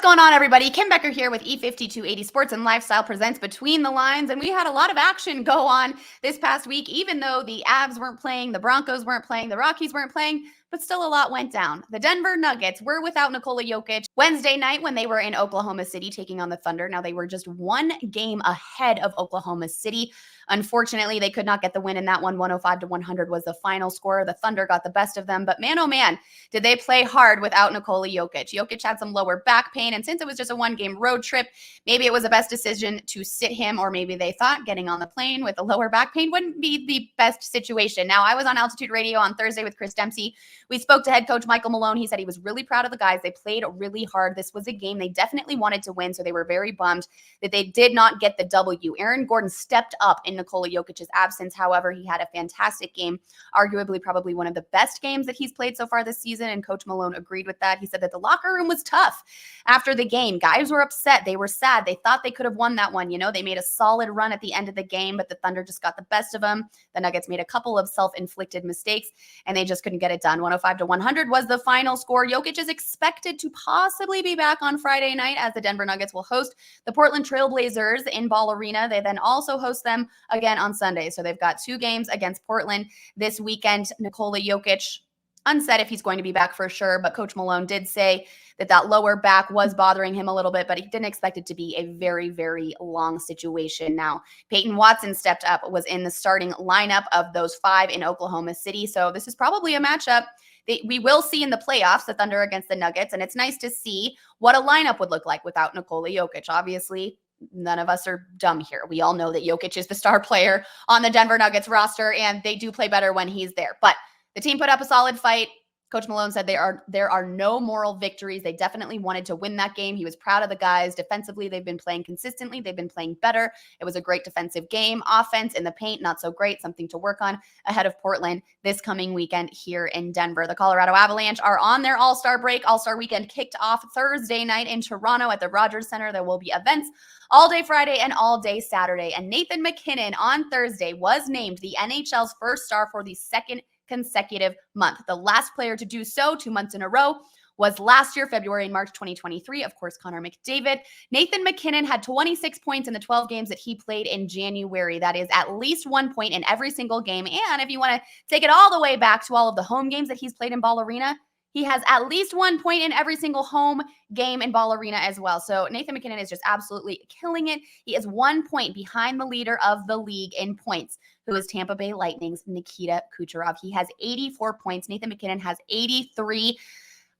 going on, everybody? Kim Becker here with E5280 Sports and Lifestyle presents Between the Lines, and we had a lot of action go on this past week, even though the Avs weren't playing, the Broncos weren't playing, the Rockies weren't playing, but still a lot went down. The Denver Nuggets were without Nikola Jokic Wednesday night when they were in Oklahoma City taking on the Thunder. Now, they were just one game ahead of Oklahoma City. Unfortunately, they could not get the win in that one. 105-100 was the final score. The Thunder got the best of them, but man, oh man, did they play hard without Nikola Jokic. Jokic had some lower back pain, and since it was just a one-game road trip, maybe it was the best decision to sit him, or maybe they thought getting on the plane with a lower back pain wouldn't be the best situation. Now, I was on Altitude Radio on Thursday with Chris Dempsey. We spoke to head coach Michael Malone. He said he was really proud of the guys. They played really hard. This was a game they definitely wanted to win, so they were very bummed that they did not get the W. Aaron Gordon stepped up in Nikola Jokic's absence. However, he had a fantastic game, arguably probably one of the best games that he's played so far this season, and Coach Malone agreed with that. He said that the locker room was tough after the game. Guys were upset. They were sad. They thought they could have won that one. You know, they made a solid run at the end of the game, but the Thunder just got the best of them. The Nuggets made a couple of self-inflicted mistakes, and they just couldn't get it done. 105-100 was the final score. Jokic is expected to possibly be back on Friday night as the Denver Nuggets will host the Portland Trail Blazers in Ball Arena. They then also host them again on Sunday. So they've got two games against Portland this weekend. Nikola Jokic, unsaid if he's going to be back for sure, but Coach Malone did say that lower back was bothering him a little bit, but he didn't expect it to be a very, very long situation. Now, Peyton Watson stepped up, was in the starting lineup of those five in Oklahoma City. So this is probably a matchup that we will see in the playoffs, the Thunder against the Nuggets, and it's nice to see what a lineup would look like without Nikola Jokic. Obviously, none of us are dumb here. We all know that Jokic is the star player on the Denver Nuggets roster, and they do play better when he's there. But the team put up a solid fight. Coach Malone said there are no moral victories. They definitely wanted to win that game. He was proud of the guys. Defensively, they've been playing consistently. They've been playing better. It was a great defensive game. Offense in the paint, not so great. Something to work on ahead of Portland this coming weekend here in Denver. The Colorado Avalanche are on their All-Star break. All-Star weekend kicked off Thursday night in Toronto at the Rogers Center. There will be events all day Friday and all day Saturday. And Nathan McKinnon on Thursday was named the NHL's first star for the second consecutive month. The last player to do so 2 months in a row was last year, February and March 2023. Of course, Connor McDavid. Nathan McKinnon had 26 points in the 12 games that he played in January. That is at least 1 point in every single game. And if you want to take it all the way back to all of the home games that he's played in Ball Arena, he has at least 1 point in every single home game in Ball Arena as well. So Nathan McKinnon is just absolutely killing it. He is 1 point behind the leader of the league in points, who is Tampa Bay Lightning's Nikita Kucherov. He has 84 points. Nathan McKinnon has 83.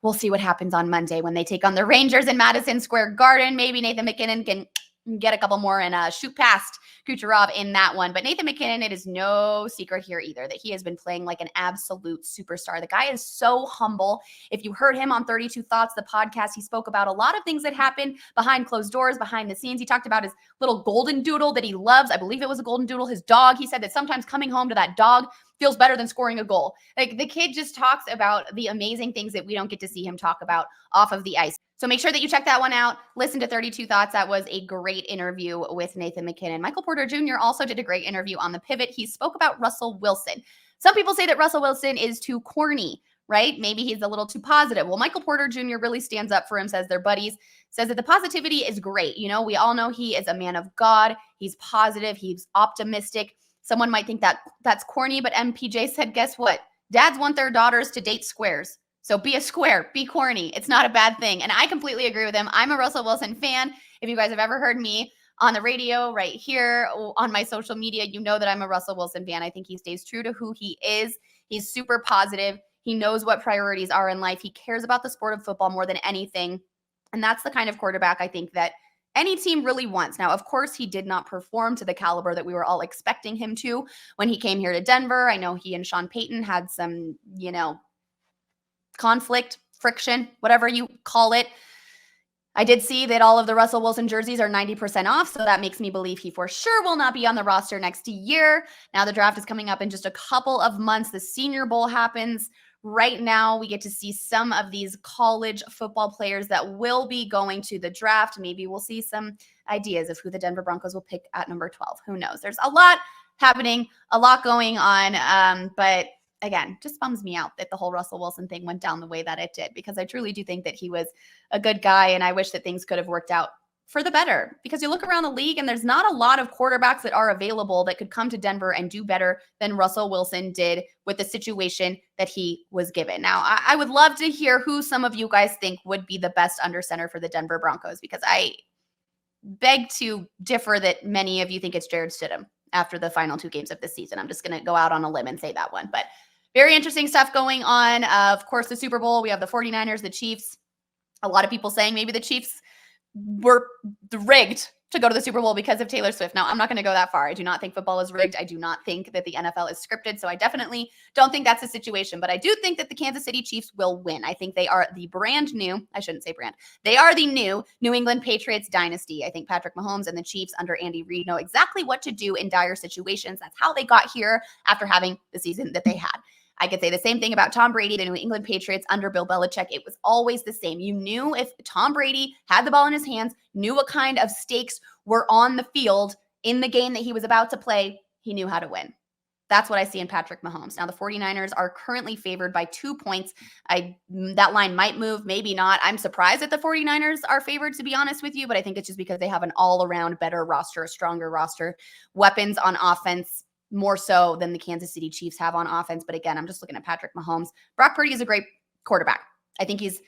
We'll see what happens on Monday when they take on the Rangers in Madison Square Garden. Maybe Nathan McKinnon can get a couple more and shoot past Kucherov in that one. But Nathan McKinnon, it is no secret here either that he has been playing like an absolute superstar. The guy is so humble. If you heard him on 32 Thoughts, the podcast, he spoke about a lot of things that happen behind closed doors, behind the scenes. He talked about his little golden doodle that he loves. I believe it was a golden doodle, his dog. He said that sometimes coming home to that dog feels better than scoring a goal. Like, the kid just talks about the amazing things that we don't get to see him talk about off of the ice. So make sure that you check that one out. Listen to 32 Thoughts. That was a great interview with Nathan McKinnon. Michael Porter Jr. also did a great interview on The Pivot. He spoke about Russell Wilson. Some people say that Russell Wilson is too corny, right? Maybe he's a little too positive. Well, Michael Porter Jr. really stands up for him, says they're buddies, says that the positivity is great. You know, we all know he is a man of God. He's positive. He's optimistic. Someone might think that that's corny, but MPJ said, guess what? Dads want their daughters to date squares. So be a square, be corny. It's not a bad thing. And I completely agree with him. I'm a Russell Wilson fan. If you guys have ever heard me on the radio, right here, on my social media, you know that I'm a Russell Wilson fan. I think he stays true to who he is. He's super positive. He knows what priorities are in life. He cares about the sport of football more than anything. And that's the kind of quarterback I think that any team really wants. Now, of course, he did not perform to the caliber that we were all expecting him to when he came here to Denver. I know he and Sean Payton had some, conflict, friction, whatever you call it. I did see that all of the Russell Wilson jerseys are 90% off, so that makes me believe he for sure will not be on the roster next year. Now the draft is coming up in just a couple of months. The Senior Bowl happens right now. We get to see some of these college football players that will be going to the draft. Maybe we'll see some ideas of who the Denver Broncos will pick at number 12. Who knows? There's a lot happening, a lot going on, but again, just bums me out that the whole Russell Wilson thing went down the way that it did, because I truly do think that he was a good guy, and I wish that things could have worked out for the better, because you look around the league and there's not a lot of quarterbacks that are available that could come to Denver and do better than Russell Wilson did with the situation that he was given. Now, I would love to hear who some of you guys think would be the best under center for the Denver Broncos, because I beg to differ that many of you think it's Jared Stidham after the final 2 games of this season. I'm just going to go out on a limb and say that one. But very interesting stuff going on. Of course, the Super Bowl, we have the 49ers, the Chiefs. A lot of people saying maybe the Chiefs were rigged to go to the Super Bowl because of Taylor Swift. Now, I'm not going to go that far. I do not think football is rigged. I do not think that the NFL is scripted. So I definitely don't think that's the situation. But I do think that the Kansas City Chiefs will win. I think they are the I shouldn't say brand. They are the new New England Patriots dynasty. I think Patrick Mahomes and the Chiefs under Andy Reid know exactly what to do in dire situations. That's how they got here after having the season that they had. I could say the same thing about Tom Brady, the New England Patriots under Bill Belichick. It was always the same. You knew if Tom Brady had the ball in his hands, knew what kind of stakes were on the field in the game that he was about to play, he knew how to win. That's what I see in Patrick Mahomes. Now, the 49ers are currently favored by 2 points. That line might move, maybe not. I'm surprised that the 49ers are favored, to be honest with you, but I think it's just because they have an all-around better roster, a stronger roster, weapons on offense, more so than the Kansas City Chiefs have on offense. But again, I'm just looking at Patrick Mahomes. Brock Purdy is a great quarterback. I think he's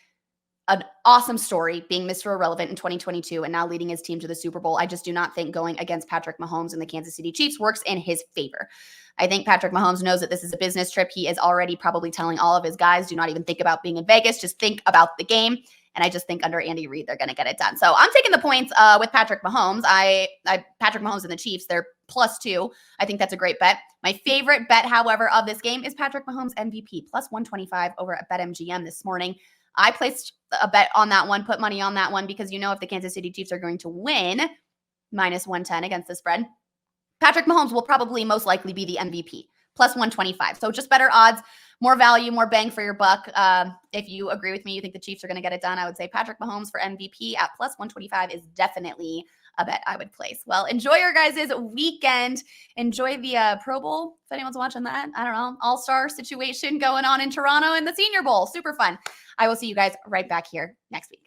an awesome story, being Mr. Irrelevant in 2022 and now leading his team to the Super Bowl. I just do not think going against Patrick Mahomes and the Kansas City Chiefs works in his favor. I think Patrick Mahomes knows that this is a business trip. He is already probably telling all of his guys, do not even think about being in Vegas. Just think about the game. And I just think under Andy Reid, they're going to get it done. So I'm taking the points with Patrick Mahomes. Patrick Mahomes and the Chiefs, they're +2. I think that's a great bet. My favorite bet, however, of this game is Patrick Mahomes MVP, +125 over at BetMGM this morning. I placed a bet on that one, put money on that one, because you know if the Kansas City Chiefs are going to win, -110 against the spread, Patrick Mahomes will probably most likely be the MVP, +125. So just better odds, more value, more bang for your buck. If you agree with me, you think the Chiefs are going to get it done, I would say Patrick Mahomes for MVP at +125 is definitely a bet I would place. Well, enjoy your guys' weekend. Enjoy the Pro Bowl, if anyone's watching that. I don't know, all-star situation going on in Toronto and the Senior Bowl. Super fun. I will see you guys right back here next week.